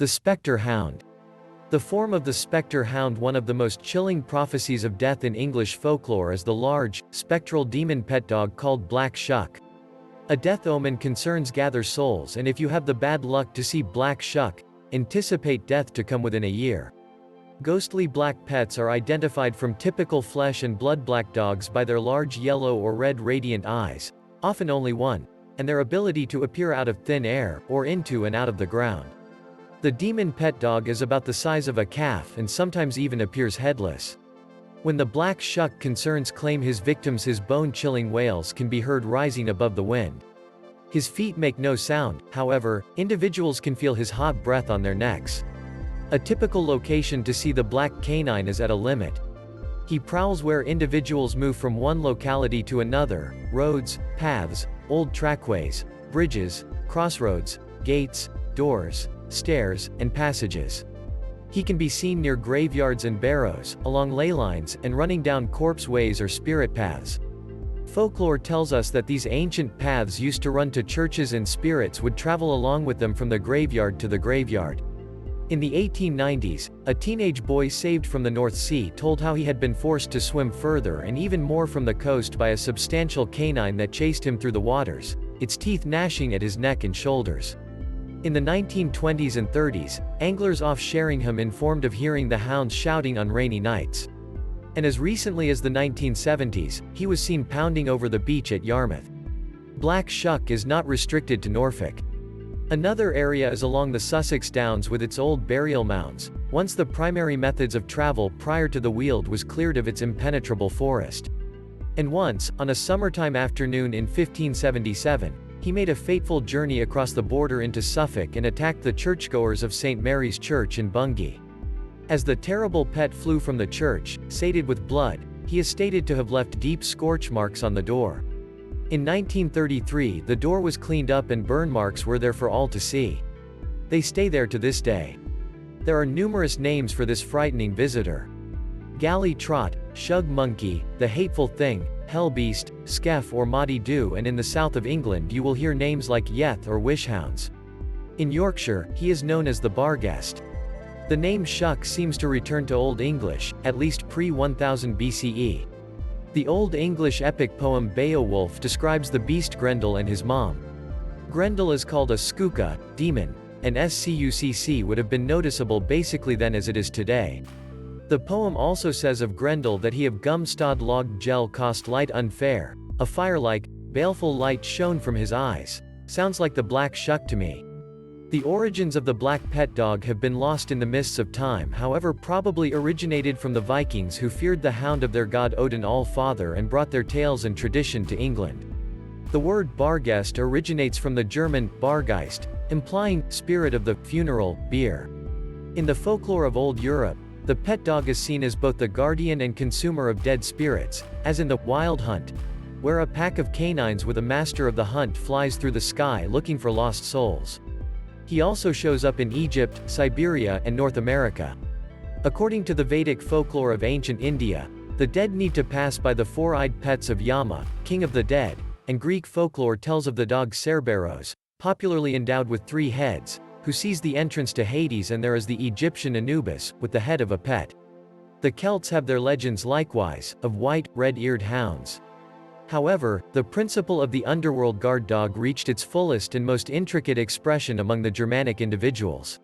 The specter hound. The form of the specter hound. One of the most chilling prophecies of death in English folklore is the large, spectral demon pet dog called Black Shuck. A death omen concerns gather souls, and if you have the bad luck to see Black Shuck, anticipate death to come within a year. Ghostly black pets are identified from typical flesh and blood black dogs by their large yellow or red radiant eyes, often only one, and their ability to appear out of thin air, or into and out of the ground. The demon pet dog is about the size of a calf and sometimes even appears headless. When the Black Shuck concerns claim his victims, his bone-chilling wails can be heard rising above the wind. His feet make no sound, however, individuals can feel his hot breath on their necks. A typical location to see the black canine is at a limit. He prowls where individuals move from one locality to another: roads, paths, old trackways, bridges, crossroads, gates, doors, stairs, and passages. He can be seen near graveyards and barrows, along ley lines, and running down corpse ways or spirit paths. Folklore tells us that these ancient paths used to run to churches and spirits would travel along with them from the graveyard to the graveyard. In the 1890s, a teenage boy saved from the North Sea told how he had been forced to swim further and even more from the coast by a substantial canine that chased him through the waters, its teeth gnashing at his neck and shoulders. In the 1920s and 30s, anglers off Sheringham informed of hearing the hounds shouting on rainy nights. And as recently as the 1970s, he was seen pounding over the beach at Yarmouth. Black Shuck is not restricted to Norfolk. Another area is along the Sussex Downs with its old burial mounds, once the primary methods of travel prior to the Weald was cleared of its impenetrable forest. And once, on a summertime afternoon in 1577, he made a fateful journey across the border into Suffolk and attacked the churchgoers of St. Mary's Church in Bungay. As the terrible pet flew from the church, sated with blood, he is stated to have left deep scorch marks on the door. In 1933, the door was cleaned up and burn marks were there for all to see. They stay there to this day. There are numerous names for this frightening visitor: Galley Trot, Shug Monkey, the Hateful Thing, Hell Beast, Skeff or Maudie Dew, and in the south of England you will hear names like Yeth or Wishhounds. In Yorkshire, he is known as the Barghest. The name Shuck seems to return to Old English, at least pre-1000 BCE. The Old English epic poem Beowulf describes the beast Grendel and his mom. Grendel is called a skuka, demon, and skucc would have been noticeable basically then as it is today. The poem also says of Grendel that he of gum-stod log gel cost light unfair, a fire-like, baleful light shone from his eyes. Sounds like the Black Shuck to me. The origins of the black pet dog have been lost in the mists of time, however probably originated from the Vikings who feared the hound of their god Odin All-Father and brought their tales and tradition to England. The word Barghest originates from the German Bargeist, implying spirit of the funeral bier. In the folklore of Old Europe, the pet dog is seen as both the guardian and consumer of dead spirits, as in the Wild Hunt, where a pack of canines with a master of the hunt flies through the sky looking for lost souls. He also shows up in Egypt, Siberia, and North America. According to the Vedic folklore of ancient India, the dead need to pass by the four-eyed pets of Yama, king of the dead, and Greek folklore tells of the dog Cerberus, popularly endowed with 3 heads, who sees the entrance to Hades, and there is the Egyptian Anubis, with the head of a pet. The Celts have their legends likewise, of white, red-eared hounds. However, the principle of the underworld guard dog reached its fullest and most intricate expression among the Germanic individuals.